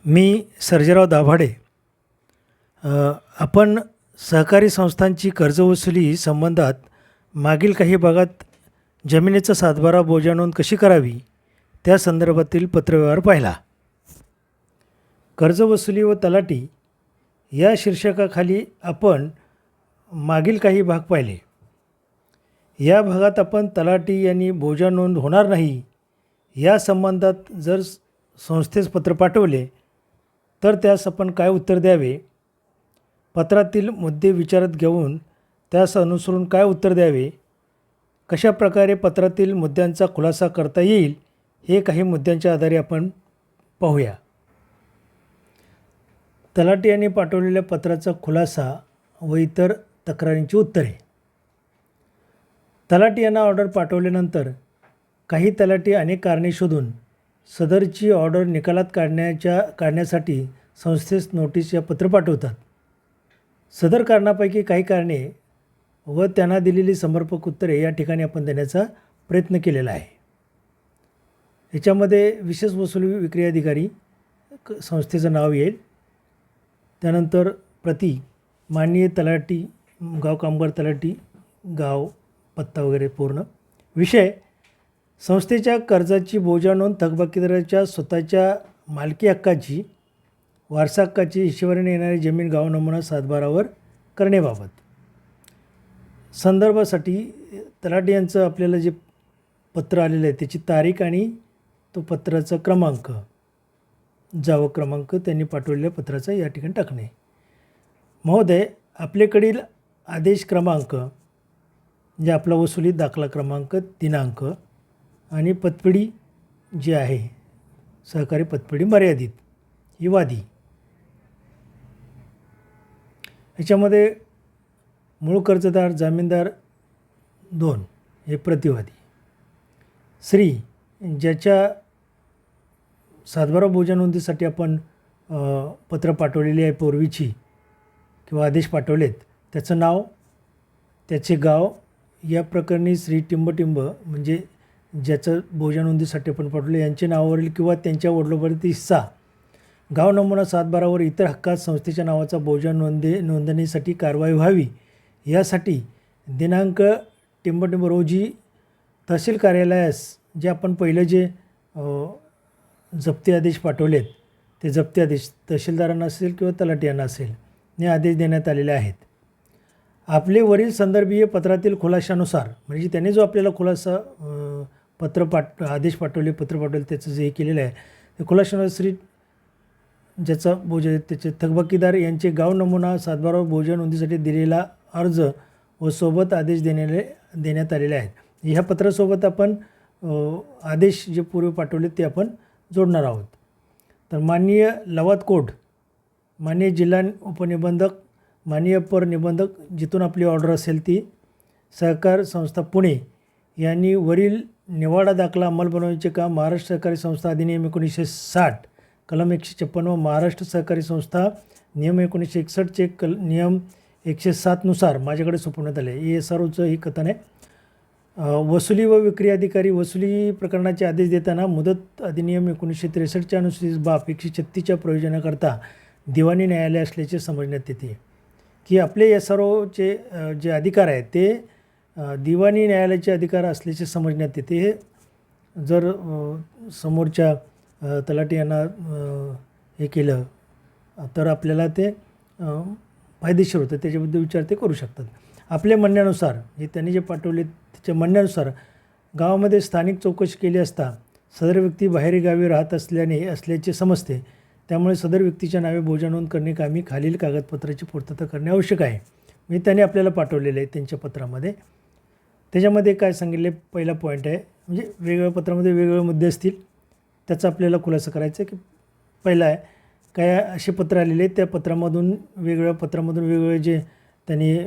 मी सर्जेराव दाभाडे. आपण सहकारी संस्थांची कर्जवसुली संबंधात मागील काही भागात जमिनीचा सातबारा बोजा नोंद कशी करावी त्या संदर्भातील पत्रव्यवहार पाहिला. कर्जवसुली व तलाठी या शीर्षकाखाली आपण मागील काही भाग पाहिले. या भागात आपण तलाठी यांनी बोजा नोंद होणार नाही या संबंधात जर संस्थेस पत्र पाठवले तर त्यास आपण काय उत्तर द्यावे, पत्रातील मुद्दे विचारात घेऊन त्यास अनुसरून काय उत्तर द्यावे, कशा प्रकारे पत्रातील मुद्द्यांचा खुलासा करता येईल हे काही मुद्द्यांच्या आधारे आपण पाहूया. तलाठी यांनी पाठवलेल्या पत्राचा खुलासा व इतर तक्रारींची उत्तरे. तलाठी यांना ऑर्डर पाठवल्यानंतर काही तलाठी अनेक कारणे शोधून सदरची ऑर्डर निकालात काढण्यासाठी संस्थेस नोटीस या पत्र पाठवतात. सदर कारणापैकी काही कारणे व त्यांना दिलेली समर्पक उत्तरे या ठिकाणी आपण देण्याचा प्रयत्न केलेला आहे. याच्यामध्ये विशेष वसुली विक्री अधिकारी संस्थेचं नाव येईल, त्यानंतर प्रति माननीय तलाठी, गाव कामगार तलाठी, गाव, पत्ता वगैरे पूर्ण. विषय संस्थेच्या कर्जाची बोजा नोंद थकबाकीदाराच्या स्वतःच्या मालकी हक्काची, वारसा हक्काची हिशेबाने येणारी जमीन गाव नमुना सातबारावर करण्याबाबत. संदर्भासाठी तलाठी यांचं आपल्याला जे पत्र आलेलं आहे त्याची तारीख आणि तो पत्राचा क्रमांक, जावक क्रमांक त्यांनी पाठवलेल्या पत्राचा या ठिकाणी टाकणे. महोदय, आपल्याकडील आदेश क्रमांक जे आपला वसुली दाखला क्रमांक, दिनांक आणि पतपेढी जी आहे सहकारी पतपेढी मर्यादित ही वादी. याच्यामध्ये मूळ कर्जदार, जामीनदार 2 हे प्रतिवादी. श्री ज्याच्या सातबारा बोजा नोंदीसाठी आपण पत्र पाठवलेली आहे पूर्वीची किंवा आदेश पाठवलेत, त्याचं नाव, त्याचे गाव. या प्रकरणी श्री टिंब म्हणजे ज्याचं बोजा नोंदीसाठी आपण पाठवले यांच्या नावावरील किंवा त्यांच्या वडिलोपार्जित हिस्सा गाव नमुना सातबारावर इतर हक्कात संस्थेच्या नावाचा बोजा नोंदणीसाठी कारवाई व्हावी यासाठी दिनांक टिंब रोजी तहसील कार्यालयास जे आपण पहिलं जे जप्ती आदेश पाठवलेत ते जप्ती आदेश तहसीलदारांना असेल किंवा तलाठी यांना असेल हे आदेश देण्यात आलेले आहेत. आपले वरील संदर्भीय पत्रातील खुलाशानुसार, म्हणजे त्यांनी जो आपल्याला खुलासा आदेश पाठवले, पत्र पाठवले त्याचं जे केलेलं आहे ते खुलाशानुसार श्री ज्याचा बोजा त्याचे थकबाकीदार यांचे गाव नमुना सातबारावर बोजा नोंदीसाठी दिलेला अर्ज व सोबत आदेश देण्यात आलेले आहेत. ह्या पत्रासोबत आपण आदेश जे पूर्वी पाठवले ते आपण जोडणार आहोत. तर माननीय लवाद कोर्ट, माननीय जिल्हा उपनिबंधक, माननीय अपर निबंधक जिथून आपली ऑर्डर असेल ती, सहकार संस्था पुणे यांनी वरील निवाडा दाखला अंमलबजावणीचे काम महाराष्ट्र सहकारी संस्था अधिनियम 1960 कलम 156 व महाराष्ट्र सहकारी संस्था नियम 1961 चे नियम 107 नुसार माझ्याकडे सोपवण्यात आले. ESROचं ही कथन आहे. वसुली व विक्री अधिकारी वसुली प्रकरणाचे आदेश देताना मुदत अधिनियम 1963 अनुसूचित बाब 136च्या प्रयोजनाकरता दिवाणी न्यायालय असल्याचे समजण्यात येते की आपले ESROचे जे अधिकार आहेत ते दिवाणी न्यायालयाचे अधिकार असल्याचे समजण्यात येते. हे जर समोरच्या तलाठी यांना हे केलं तर आपल्याला ते फायदेशीर होतं, त्याच्याबद्दल विचार ते करू शकतात. आपल्या म्हणण्यानुसार हे त्यांनी जे पाठवले त्याच्या म्हणण्यानुसार गावामध्ये स्थानिक चौकशी केली असता सदर व्यक्ती बाहेरगावी राहत असल्याचे समजते. त्यामुळे सदर व्यक्तीच्या नावे बोजा नोंद करणे कामी खालील कागदपत्राची पूर्तता करणे आवश्यक आहे. म्हणजे त्यांनी आपल्याला पाठवलेलं आहे त्यांच्या पत्रामध्ये. त्याच्यामध्ये काय सांगितले, पहिला पॉईंट आहे म्हणजे वेगवेगळ्या पत्रामध्ये वेगवेगळे मुद्दे असतील त्याचा आपल्याला खुलासा करायचा आहे की पहिला आहे काय असे पत्र आलेले त्या वेगवेगळ्या पत्रामधून वेगवेगळे जे त्यांनी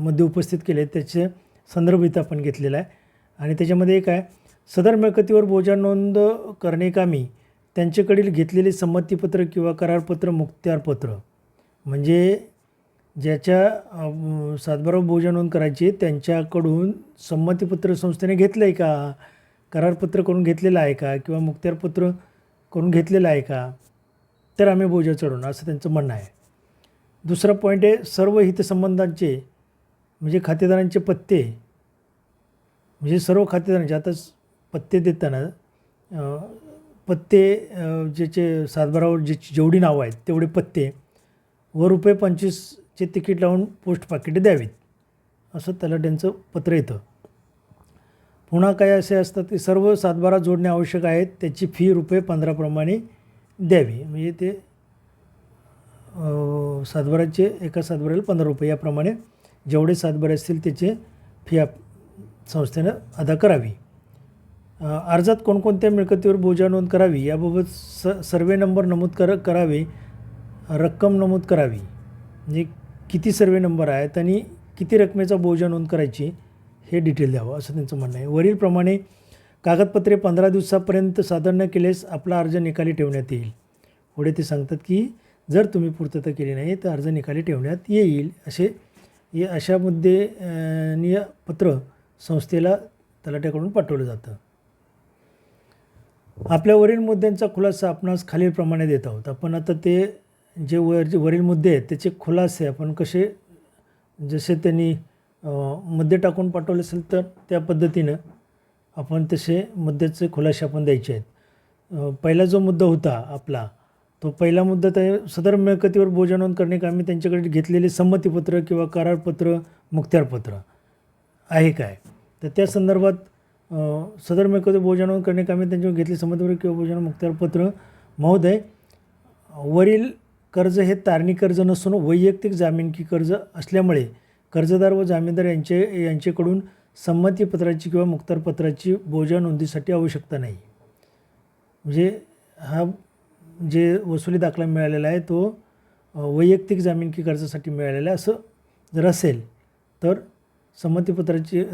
मुद्दे उपस्थित केले त्याचे संदर्भ इथं आपण घेतलेला आहे. आणि त्याच्यामध्ये एक आहे सदर मिळकतीवर बोजा नोंद करणे कामी त्यांच्याकडील घेतलेले संमतीपत्र किंवा करारपत्र, मुखत्यारपत्र, म्हणजे ज्याच्या सातबारा बोजा नोंद करायची त्यांच्याकडून संमतीपत्र संस्थेने घेतलं आहे का, करारपत्र करून घेतलेलं आहे का किंवा मुखत्यारपत्र करून घेतलेलं आहे का, तर आम्ही बोजा चढवणार असं त्यांचं म्हणणं आहे. दुसरा पॉईंट आहे सर्व हितसंबंधांचे म्हणजे खातेदारांचे पत्ते, म्हणजे सर्व खातेदारांचे आता पत्ते देताना पत्ते ज्याचे सातबारावर जेवढी नावं आहेत तेवढे पत्ते व ₹25चे तिकीट लावून पोस्ट पाकिटे द्यावीत असं तलाट्यांचं पत्र येतं. पुन्हा काय असे असतात की सर्व सातबारा जोडणे आवश्यक आहेत त्याची फी ₹15 प्रमाणे द्यावी. म्हणजे ते सातबाराचे एका सातबाऱ्याला ₹15 याप्रमाणे जेवढे सातबारे असतील त्याची फी संस्थेनं अदा करावी. अर्जात कोणकोणत्या मिळकतीवर बोजा नोंद करावी याबाबत सर्वे नंबर नमूद करावे, रक्कम नमूद करावी. म्हणजे किती सर्वे नंबर आहेत आणि किती रकमेचा बोजा नोंद करायची हे डिटेल द्यावं असं त्यांचं म्हणणं आहे. वरीलप्रमाणे कागदपत्रे 15 दिवसापर्यंत सादर न केल्यास आपला अर्ज निकाली ठेवण्यात येईल. पुढे ते सांगतात की जर तुम्ही पूर्तता केली नाही तर अर्ज निकाली ठेवण्यात येईल. अशा मुद्दे पत्र संस्थेला तलाट्याकडून पाठवलं जातं. आपल्या वरील मुद्द्यांचा खुलासा आपणास खालीलप्रमाणे देत आहोत. आपण आता ते जे वरील मुद्दे आहेत त्याचे खुलासे आपण कसे, जसे त्यांनी मुद्दे टाकून पाठवले असेल तर त्या पद्धतीनं आपण तसे मुद्द्याचे खुलासे आपण द्यायचे आहेत. पहिला जो मुद्दा होता आपला, तो पहिला मुद्दा तर सदर मिळकतीवर बोजा नोंद करणे कामी त्यांच्याकडे घेतलेले संमतीपत्र किंवा करारपत्र, मुखत्यारपत्र आहे काय, तर त्या संदर्भात सदर मिळकतीवर बोजा नोंद करणे कामी त्यांच्याकडे घेतलेले संमतीपत्र किंवा बोजा मुखत्यारपत्र. महोदय, वरील कर्ज हे तारणी कर्ज नसून वैयक्तिक जामीनकी कर्ज असल्यामुळे कर्जदार व जामीनदार यांच्याकडून संमतीपत्राची किंवा मुखत्यारपत्राची बोजा नोंदीसाठी आवश्यकता नाही. म्हणजे हा जे वसुली दाखला मिळालेला आहे तो वैयक्तिक जामीनकी कर्जासाठी मिळालेला आहे. असं जर असेल तर संमतीपत्राची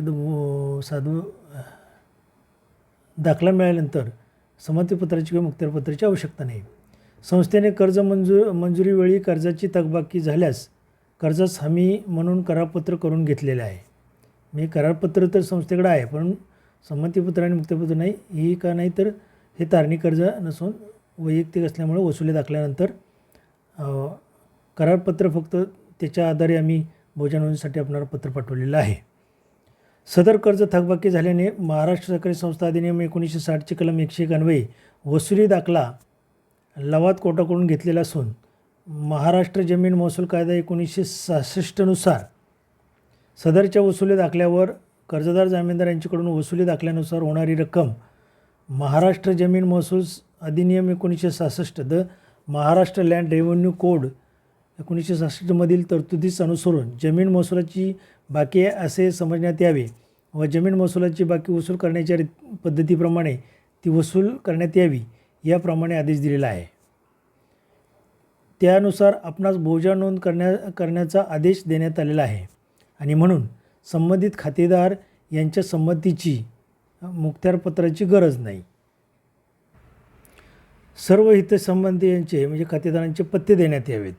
दाखला मिळाल्यानंतर संमतीपत्राची किंवा मुखत्यारपत्राची आवश्यकता नाही. संस्थेने कर्ज मंजुरीवेळी कर्जाची थकबाकी झाल्यास कर्जास हमी म्हणून करारपत्र करून घेतलेले आहे. मी करारपत्र तर संस्थेकडे आहे पण संमतीपत्र आणि मुखत्यारपत्र नाही. ही का नाही तर हे तारणी कर्ज नसून वैयक्तिक असल्यामुळे वसुली दाखल्यानंतर करारपत्र फक्त त्याच्या आधारे आम्ही बोजा नोंदीसाठी आपणाला पत्र पाठवलेलं आहे. सदर कर्ज थकबाकी झाल्याने महाराष्ट्र सहकारी संस्था अधिनियम 1960 कलम 101 अन्वये वसुली दाखला लवाद कोर्टाकडून घेतलेला असून महाराष्ट्र जमीन महसूल कायदा 1966 नुसार सदरच्या वसुली दाखल्यावर कर्जदार जामीनदार यांच्याकडून वसुली दाखल्यानुसार होणारी रक्कम महाराष्ट्र जमीन महसूल अधिनियम 1966 the Maharashtra land revenue code 1966 मधील तरतुदीस अनुसरून जमीन महसुलाची बाकी आहे असे समजण्यात यावे व जमीन महसुलाची बाकी वसूल करण्याच्या पद्धतीप्रमाणे ती वसूल करण्यात यावी याप्रमाणे आदेश दिलेला आहे. त्यानुसार आपणास बोजा नोंद करण्याचा आदेश देण्यात आलेला आहे आणि म्हणून संबंधित खातेदार यांच्या संमतीची मुखत्यारपत्राची गरज नाही. सर्व हितसंबंधी यांचे म्हणजे खातेदारांचे पत्ते देण्यात यावेत.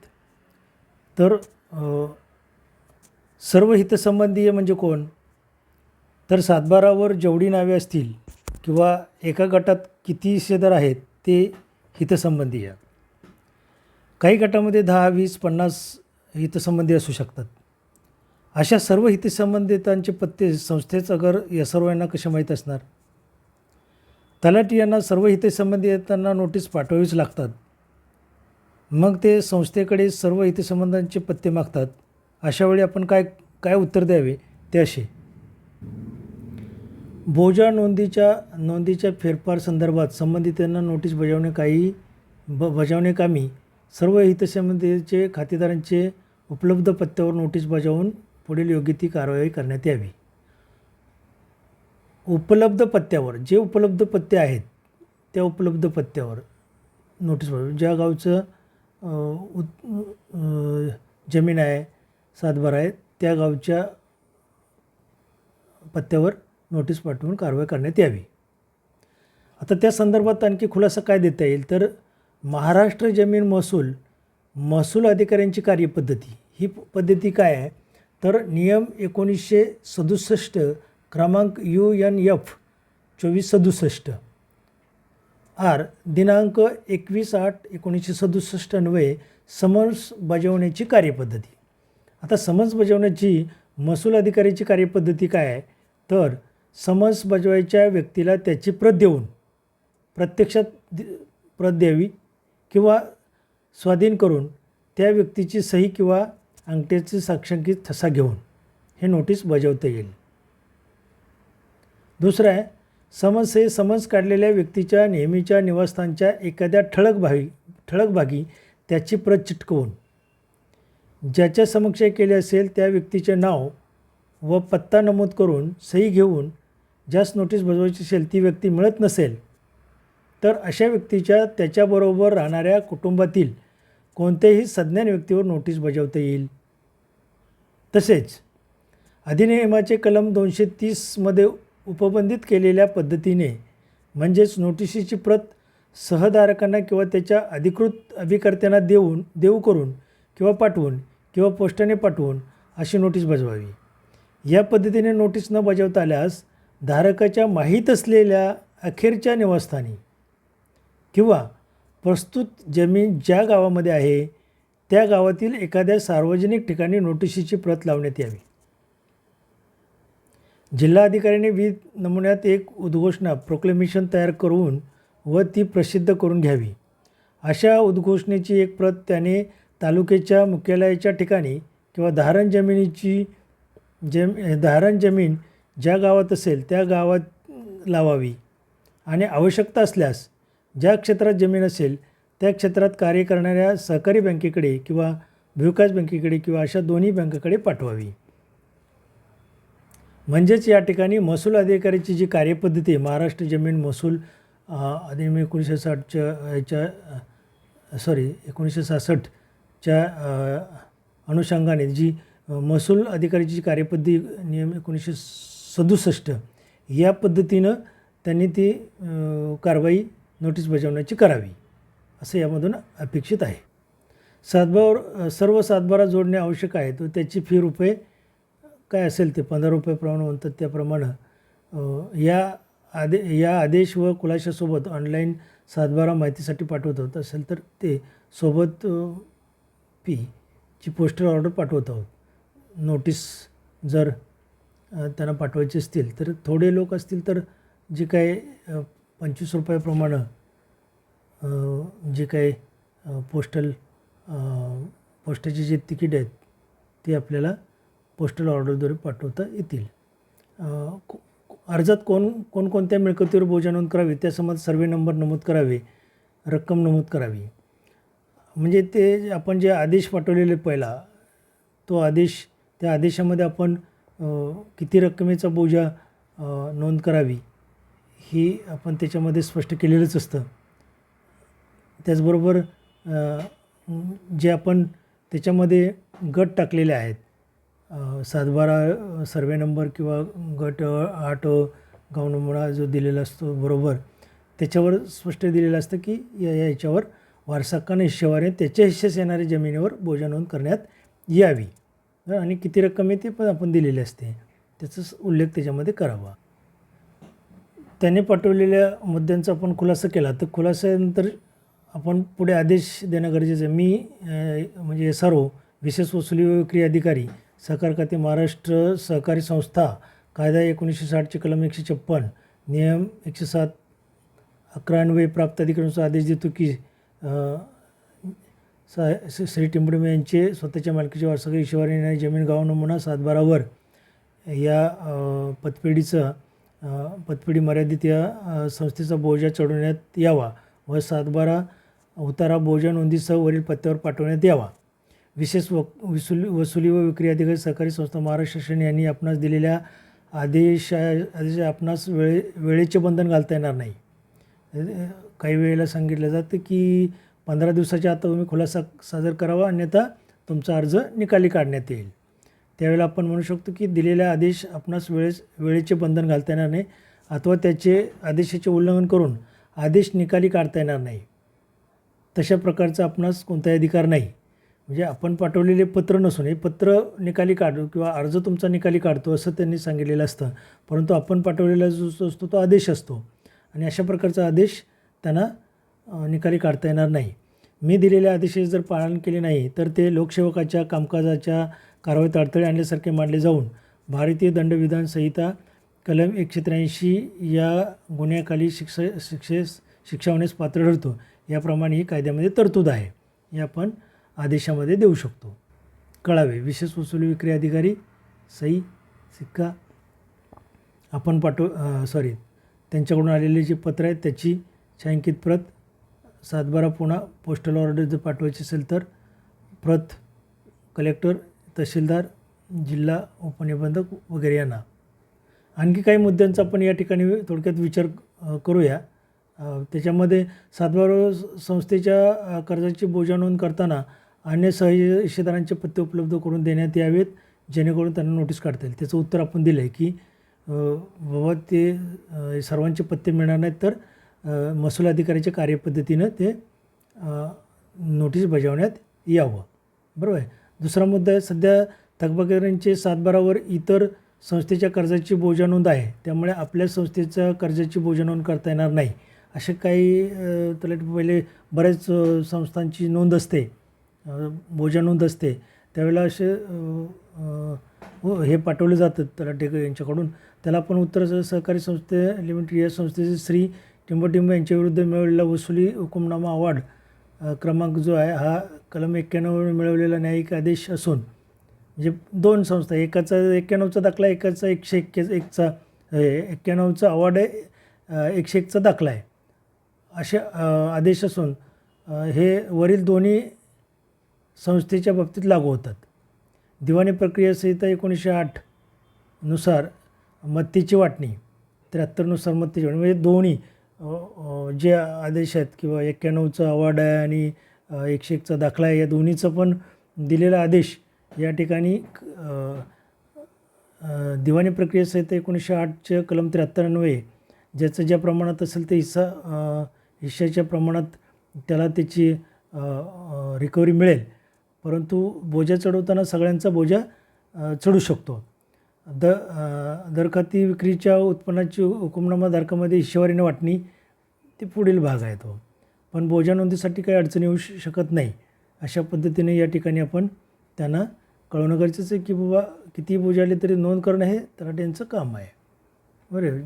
तर सर्व हितसंबंधीय म्हणजे कोण, तर सातबारावर जेवढी नावे असतील किंवा एका गटात किती हिस्सेदार आहेत ते हितसंबंधीय. काही गटामध्ये 10, 20, 50 हितसंबंधी असू शकतात. अशा सर्व हितसंबंधितांचे पत्ते संस्थेचं घर या सर्वांना कसे माहीत असणार. तलाठी यांना सर्व हितसंबंधितांना नोटीस पाठवावीच लागतात. मग ते संस्थेकडे सर्व हितसंबंधांचे पत्ते मागतात. अशा वेळी आपण काय उत्तर द्यावे ते असे. बोजा नोंदीच्या फेरफार संदर्भात संबंधितांना नोटीस बजावणे कामी सर्व हितसंबंधीचे खातेदारांचे उपलब्ध पत्त्यावर नोटीस बजावून पुढील योग्य ती कारवाई करण्यात यावी. उपलब्ध पत्त्यावर जे उपलब्ध पत्ते आहेत त्या उपलब्ध पत्त्यावर नोटीस बजावून, ज्या गावचं जमीन आहे, सातबारा आहे, त्या गावच्या पत्त्यावर नोटीस पाठवून कारवाई करण्यात यावी. आता त्या संदर्भात आणखी खुलासा काय देता येईल तर महाराष्ट्र जमीन महसूल अधिकाऱ्यांची कार्यपद्धती, ही पद्धती काय आहे तर नियम 1967 क्रमांक UNF 2467 आर दिनांक 21/8/1967 अन्वये समन्स बजावण्याची कार्यपद्धती. आता समन्स बजावण्याची महसूल अधिकाऱ्याची कार्यपद्धती काय आहे, तर समन्स बजावायच्या व्यक्तीला त्याची प्रत देऊन प्रत्यक्षात प्रत द्यावी किंवा स्वाधीन करून त्या व्यक्तीची सही किंवा अंगठ्याची साक्षांकित ठसा घेऊन हे नोटीस बजावता येईल. दुसरं आहे, समन्स हे समन्स काढलेल्या व्यक्तीच्या नेहमीच्या निवासस्थानच्या एखाद्या ठळक भागी त्याची प्रत चिटकवून ज्याच्या समक्ष केले असेल त्या व्यक्तीचे नाव व पत्ता नमूद करून सही घेऊन ज्यास नोटीस बजावायची असेल ती व्यक्ती मिळत नसेल तर अशा व्यक्तीच्या त्याच्याबरोबर राहणाऱ्या कुटुंबातील कोणत्याही सज्ञान व्यक्तीवर नोटीस बजावता येईल. तसेच अधिनियमाचे कलम 230 उपबंधित केलेल्या पद्धतीने म्हणजेच नोटिशीची प्रत सहधारकांना किंवा त्याच्या अधिकृत अभिकर्त्यांना देऊ करून किंवा पाठवून किंवा पोस्टाने पाठवून अशी नोटीस बजावावी. या पद्धतीने नोटीस न बजावता आल्यास धारकाच्या माहीत असलेल्या अखेरच्या निवासस्थानी किंवा प्रस्तुत जमीन ज्या गावामध्ये आहे त्या गावातील एखाद्या सार्वजनिक ठिकाणी नोटिशीची प्रत लावण्यात यावी. जिल्हाधिकाऱ्याने विविध नमुन्यात एक उद्घोषणा प्रोक्लेमेशन तयार करून व ती प्रसिद्ध करून घ्यावी. अशा उद्घोषणेची एक प्रत त्याने तालुक्याच्या मुख्यालयाच्या ठिकाणी किंवा धारण जमीन ज्या गावात असेल त्या गावात लावावी आणि आवश्यकता असल्यास ज्या क्षेत्रात जमीन असेल त्या क्षेत्रात कार्य करणाऱ्या सहकारी बँकेकडे किंवा भूविकास बँकेकडे किंवा अशा दोन्ही बँकेकडे पाठवावी. म्हणजेच या ठिकाणी महसूल अधिकाऱ्याची जी कार्यपद्धती आहे, महाराष्ट्र जमीन महसूल अधिनियम 1966च्या अनुषंगाने जी महसूल अधिकाऱ्याची कार्यपद्धती नियम 1967 या पद्धतीनं त्यांनी ती कारवाई नोटीस बजावण्याची करावी असं यामधून अपेक्षित आहे. सर्व सातबारा जोडणे आवश्यक आहे तर त्याची फी रुपये काय असेल ते 15 रुपयाप्रमाणे म्हणतात त्याप्रमाणे या आदेश व खुलाशासोबत ऑनलाईन सातबारा माहितीसाठी पाठवत होत असेल तर ते सोबत फीची पोस्टल ऑर्डर पाठवत आहोत. नोटीस जर त्यांना पाठवायचे असतील तर थोडे लोक असतील तर जे काही 25 रुपयाप्रमाणे जे काही पोस्टाचे जे तिकीट आहेत ते आपल्याला पोस्टल ऑर्डरद्वारे पाठवता येतील. अर्जात कोणकोणत्या मिळकतीवर बोजा नोंद करावी त्यासंबंध सर्वे नंबर नमूद करावे, रक्कम नमूद करावी. म्हणजे ते आपण जे आदेश पाठवलेले पहिला तो आदेश, त्या आदेशामध्ये आपण किती रकमेचा बोजा नोंद करावी ही आपण त्याच्यामध्ये स्पष्ट केलेलंच असतं. त्याचबरोबर जे आपण त्याच्यामध्ये गट टाकलेले आहेत, सातबारा सर्वे नंबर किंवा गट 8 गाव नमुना जो दिलेला असतो बरोबर त्याच्यावर स्पष्ट दिलेलं असतं की याच्यावर वारसाकाने हिश्शेवारी त्याच्या हिश्श्यास येणाऱ्या जमिनीवर बोजा नोंद करण्यात यावी आणि किती रक्कम आहे ते पण आपण दिलेले असते, त्याचा उल्लेख त्याच्यामध्ये करावा. त्याने पाठवलेल्या मुद्द्यांचा आपण खुलासा केला तर खुलासानंतर आपण पुढे आदेश देणं गरजेचं आहे. मी म्हणजे SRO विशेष वसुली व विक्री अधिकारी सहकार खाते महाराष्ट्र सहकारी संस्था कायदा 1960 कलम 156 नियम 107/11 अन्वये प्राप्त अधिकाऱ्यांचा आदेश देतो की श्री टिंबडे यांचे स्वतःच्या मालकीच्या वारसाकडे हिशेवारी येणारी जमीन गाव नमुना सातबारावर या पतपेढी मर्यादित या संस्थेचा बोजा चढवण्यात यावा व सातबारा उतारा बोजा नोंदीसह वरील पत्त्यावर पाठवण्यात यावा. विशेष वसुली व विक्री अधिकारी सहकारी संस्था महाराष्ट्र शासन यांनी आपणास दिलेल्या आदेश आपणास वेळेचे बंधन घालता येणार नाही. काही वेळेला सांगितलं जातं की 15 दिवसाच्या आत तुम्ही खुलासा सादर करावा अन्यथा तुमचा अर्ज निकाली काढण्यात येईल. त्यावेळेला आपण म्हणू शकतो की दिलेला आदेश आपणास वेळेचे बंधन घालता येणार नाही अथवा त्याचे आदेशाचे उल्लंघन करून आदेश निकाली काढता येणार नाही. तशा प्रकारचा आपणास कोणताही अधिकार नाही. म्हणजे आपण पाठवलेले पत्र नसून हे पत्र निकाली काढू किंवा अर्ज तुमचा निकाली काढतो असं त्यांनी सांगितलेलं असतं, परंतु आपण पाठवलेला जो असतो तो आदेश असतो आणि अशा प्रकारचा आदेश त्यांना निकाली काढता येणार नाही. मी दिलेल्या आदेशाचे जर पालन केले नाही तर ते लोकसेवकाच्या कामकाजाच्या कारवाईत अडथळे आणल्यासारखे मानले जाऊन भारतीय दंडविधान संहिता कलम 183 या गुन्ह्याखाली शिक्षा होण्यास पात्र ठरतो. याप्रमाणे ही कायद्यामध्ये तरतूद आहे. हे आपण आदेशामध्ये देऊ शकतो. कळावे. विशेष वसुली विक्री अधिकारी सही सिक्का आपण त्यांच्याकडून आलेले जे पत्र आहे त्याची छायांकित प्रत, 7/12 पुणा पोस्टल ऑर्डर जर पाठवायची असेल तर प्रत कलेक्टर, तहसीलदार, जिल्हा उपनिबंधक वगैरे यांना. आणखी काही मुद्द्यांचा आपण या ठिकाणी थोडक्यात विचार करूया. त्याच्यामध्ये 7/12 संस्थेच्या कर्जाची बोजा नोंद करताना अन्य हिस्सेदारांचे पत्ते उपलब्ध करून देण्यात यावेत जेणेकरून त्यांना नोटीस काढता येईल. त्याचं उत्तर आपण दिलं आहे की बाबा ते सर्वांचे पत्ते मिळणार नाहीत तर महसूल अधिकाऱ्याच्या कार्यपद्धतीनं ते नोटीस बजावण्यात यावं. बरोबर आहे. दुसरा मुद्दा आहे, सध्या थकबाकीदारांचे 7/12वर इतर संस्थेच्या कर्जाची बोजा नोंद आहे, त्यामुळे आपल्या संस्थेच्या कर्जाची बोजा नोंद करता येणार नाही. असे काही पहिले बऱ्याच संस्थांची नोंद असते, बोजा नोंद असते, त्यावेळेला असे हे पाठवले जातात तलाठी यांच्याकडून. त्याला आपण उत्तर सहकारी संस्थे लिमिटेड या संस्थेचे श्री टिंबटिंब यांच्याविरुद्ध मिळवलेला वसुली हुकुमनामा अवॉर्ड क्रमांक जो आहे हा कलम 91 मिळवलेला न्यायिक आदेश असून, म्हणजे 2 संस्था, एकाचा 91चा दाखला, एकाचा 101चा 91चा अवॉर्ड आहे, 101चा दाखला आहे, असे आदेश असून हे वरील दोन्ही संस्थेच्या बाबतीत लागू होतात. दिवाणी प्रक्रिया संहिता 1908 नुसार मत्तेची वाटणी, 73 नुसार मत्तेची वाटणी, म्हणजे दोन्ही जे आदेश आहेत किंवा 91चा अवॉर्ड आहे आणि 101चा दाखला आहे, या दोन्हीचं पण दिलेला आदेश या ठिकाणी दिवाणी प्रक्रिया संहिता 1908च्या कलम 73 अन्वये ज्याचं ज्या प्रमाणात असेल ते हिश्श्याच्या प्रमाणात त्याला त्याची रिकव्हरी मिळेल, परंतु बोजा चढवताना सगळ्यांचा बोजा चढू शकतो. दरखाती विक्रीच्या उत्पन्नाची हुकुमनामा धारकामध्ये हिशेवारीने वाटणी ते पुढील भाग आहे तो, पण बोजा नोंदीसाठी काही अडचणी येऊ शकत नाही. अशा पद्धतीने या ठिकाणी आपण त्यांना कळवणं गरजेचं आहे की बाबा किती बोजा आले तरी नोंद करणं हे तलाठ्यांचं काम आहे. बरं.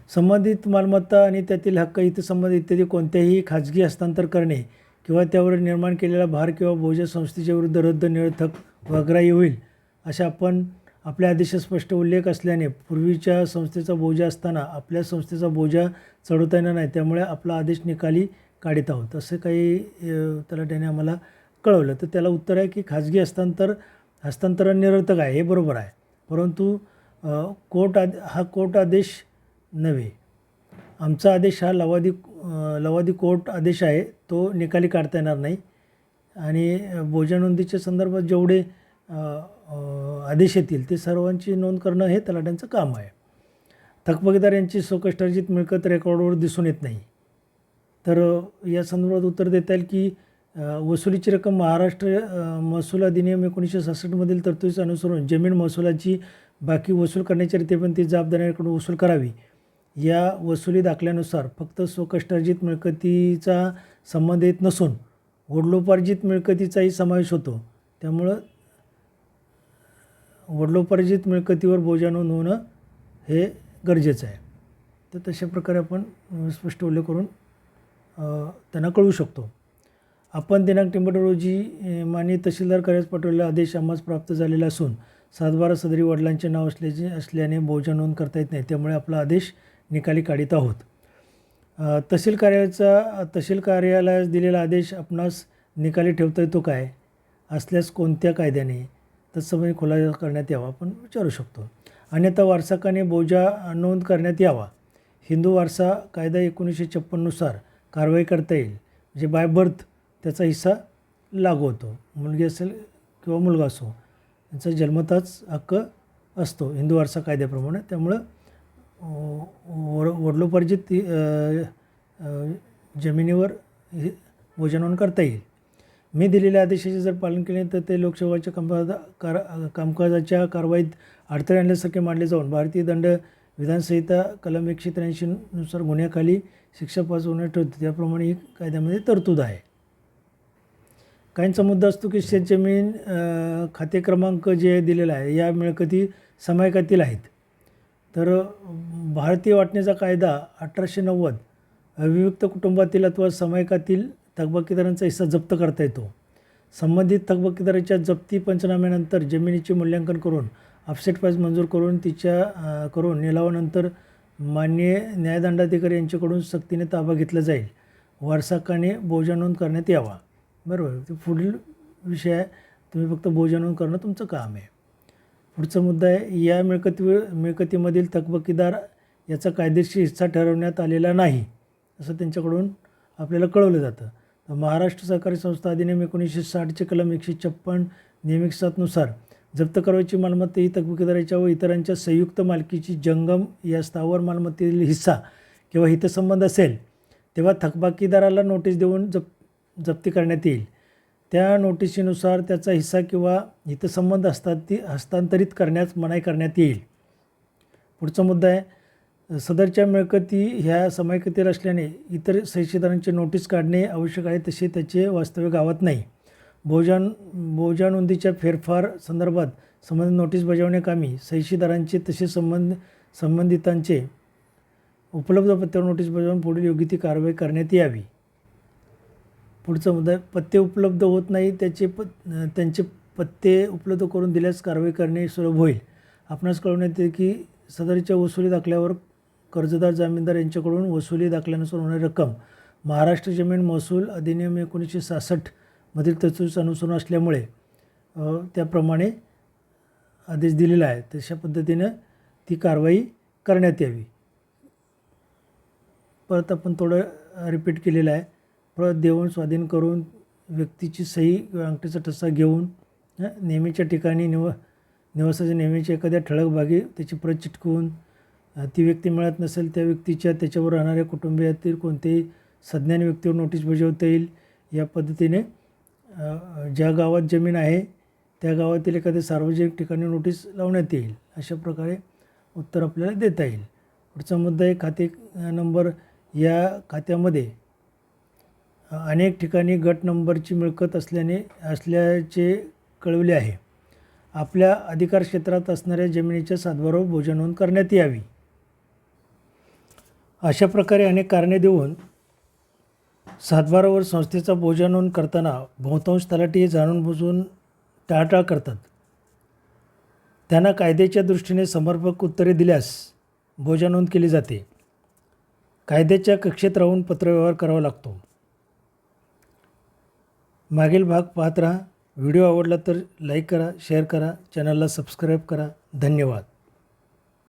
संबंधित मालमत्ता आणि त्यातील हक्क, हितसंबंध इत्यादी कोणत्याही खाजगी हस्तांतर करणे किंवा त्यावर निर्माण केलेला भार किंवा बोजा संस्थेच्या विरुद्ध रद्द, निरर्थक व अग्राह्य होईल अशा आपण आपल्या आदेशात स्पष्ट उल्लेख असल्याने पूर्वीच्या संस्थेचा बोजा असताना आपल्या संस्थेचा बोजा चढवता येणार नाही, त्यामुळे आपला आदेश निकाली काढीत आहोत असं काही तलाठ्याने आम्हाला कळवलं. तर त्याला उत्तर आहे की खाजगी हस्तांतरण निरर्थक आहे, हे बरोबर आहे, परंतु कोर्ट आदेश नव्हे. आमचा आदेश हा लवादी कोर्ट आदेश आहे, तो निकाली काढता येणार नाही. आणि बोजा नोंदीच्या संदर्भात जेवढे आदेश येतील ते सर्वांची नोंद करणं हे तलाठ्यांचं काम आहे. थकबाकीदार यांची स्वकष्टार्जित मिळकत रेकॉर्डवर दिसून येत नाही, तर या संदर्भात उत्तर देता येईल की वसुलीची रक्कम महाराष्ट्र महसूल अधिनियम 1966मधील तरतुदीस अनुसरून जमीन महसुलाची बाकी वसूल करण्याच्या रीतीपण ती जबाबदाऱ्याकडून वसूल करावी. या वसुली दाखल्यानुसार फक्त स्वकष्टार्जित मिळकतीचा संबंध येत नसून वडिलोपार्जित मिळकतीचाही समावेश होतो, त्यामुळं वडिलोपार्जित मिळकतीवर बोजा नोंद होणं हे गरजेचं आहे. तर तशा प्रकारे आपण स्पष्ट उल्लेख करून त्यांना कळवू शकतो. आपण दिनांक 15 रोजी माननीय तहसीलदार कार्यालयास पाठवलेला आदेश आम्हास प्राप्त झालेला असून 7/12 सदरी वडिलांचे नाव असल्याने बोजा नोंद करता येत नाही, त्यामुळे आपला आदेश निकाली काढीत आहोत. तहसील कार्यालयास दिलेला आदेश आपणास निकाली ठेवता येतो काय, असल्यास कोणत्या कायद्याने, तत्संबंधी खुलासा करण्यात यावा आपण विचारू शकतो. अन्यथा वारसाकाने बोजा नोंद करण्यात यावा. हिंदू वारसा कायदा 1956 नुसार कारवाई करता येईल, म्हणजे बाय बर्थ त्याचा हिस्सा लागू होतो. मुलगी असेल किंवा मुलगा असो, त्यांचा जन्मताच हक्क असतो हिंदू वारसा कायद्याप्रमाणे, त्यामुळं वडिलोपार्जित जमिनीवर बोजा नोंद करता येईल. मी दिलेल्या आदेशाचे जर पालन केले तर ते लोकसेवाच्या कामकाजाच्या कारवाईत अडथळे आणल्यासारखे मानले जाऊन भारतीय दंड विधानसंहिता कलम 183 नुसार गुन्ह्याखाली शिक्षा पास होण्यास ठरते, त्याप्रमाणे ही कायद्यामध्ये तरतूद आहे. काहींचा मुद्दा असतो की शेतजमीन खाते क्रमांक जे दिलेला आहे या मिळकती समायकातील आहेत. तर भारतीय वाटणीचा कायदा 1890 अविभक्त कुटुंबातील अथवा समायकातील थकबाकीदारांचा हिस्सा जप्त करता येतो. संबंधित थकबाकीदाराच्या जप्ती पंचनाम्यानंतर जमिनीचे मूल्यांकन करून ऑफसेट प्राईस मंजूर करून करून निलावानंतर माननीय न्यायदंडाधिकारी यांच्याकडून सक्तीने ताबा घेतला जाईल. वारसाकाने बोजा नोंद करण्यात यावा. बरोबर, ते पुढील विषय आहे. तुम्ही फक्त बोजा नोंद करणं तुमचं काम आहे. पुढचा मुद्दा आहे, या मिळकतीमधील थकबाकीदार याचा कायदेशीर हिस्सा ठरवण्यात आलेला नाही असं त्यांच्याकडून आपल्याला कळवलं जातं. तर महाराष्ट्र सहकारी संस्था अधिनियम 1960चे कलम 156 नियमित 7 नुसार जप्त करावयाची मालमत्ता ही थकबाकीदाराच्या व इतरांच्या संयुक्त मालकीची जंगम या स्थावर मालमत्तेतील हिस्सा किंवा हितसंबंध असेल तेव्हा थकबाकीदाराला नोटीस देऊन जप्ती करण्यात येईल. त्या नोटिशीनुसार त्याचा हिस्सा किंवा हितसंबंध हस्तांतरित करण्यास मनाई करण्यात येईल. पुढचा मुद्दा आहे, सदरच्या मिळकती ह्या समायकतेर असल्याने इतर सहीशीदारांची नोटीस काढणे आवश्यक आहे, तसे त्याचे वास्तव्य गावात नाही. बोजा नोंदीच्या फेरफार संदर्भात संबंधित नोटीस बजावण्याकामी सहीशीदारांचे तसे संबंधितांचे उपलब्ध पत्त्यावर नोटीस बजावून पुढील योग्य ती कारवाई करण्यात यावी. पुढचा मुद्दा आहे, पत्ते उपलब्ध होत नाही त्यांचे पत्ते उपलब्ध करून दिल्यास कारवाई करणे सुलभ होईल. आपणास कळवण्यात येते की सदरच्या वसुली दाखल्यावर कर्जदार जामीनदार यांच्याकडून वसुली दाखल्यानुसार होणारी रक्कम महाराष्ट्र जमीन महसूल अधिनियम 1966 मधील तरतुदीस अनुसरून असल्यामुळे त्याप्रमाणे आदेश दिलेला आहे. तशा पद्धतीनं ती कारवाई करण्यात यावी. परत आपण थोडं रिपीट केलेलं आहे. प्रत देऊन स्वाधीन करून व्यक्तीची सही किंवा अंगठीचा ठसा घेऊन नेहमीच्या ठिकाणी निवासाच्या नेहमीच्या एखाद्या ठळक भागी त्याची प्रत चिटकवून ती व्यक्ती मिळत नसेल त्या व्यक्तीच्या त्याच्यावर राहणाऱ्या कुटुंबियातील कोणत्याही सज्ञान व्यक्तीवर नोटीस बजावता येईल. या पद्धतीने ज्या गावात जमीन आहे त्या गावातील एखाद्या सार्वजनिक ठिकाणी नोटीस लावण्यात येईल. अशा प्रकारे उत्तर आपल्याला देता येईल. पुढचा मुद्दा आहे, खाते नंबर. या खात्यामध्ये अनेक ठिकाणी गट नंबरची मिळकत असल्याचे कळवले आहे. आपल्या अधिकार क्षेत्रात असणाऱ्या जमिनीच्या सातबारावर बोजा नोंद करण्यात यावी. अशा प्रकारे अनेक कारणे देऊन सातबारावर संस्थेचा बोजा नोंद करताना बहुतांश तलाठी हे जाणून बुजून टाळाटाळ करतात. त्यांना कायद्याच्या दृष्टीने समर्पक उत्तरे दिल्यास बोजा नोंद केली जाते. कायद्याच्या कक्षेत राहून पत्रव्यवहार करावा लागतो. मागील भाग पाहत राहा. व्हिडिओ आवडला तर लाईक करा, शेअर करा, चॅनलला सबस्क्राईब करा. धन्यवाद.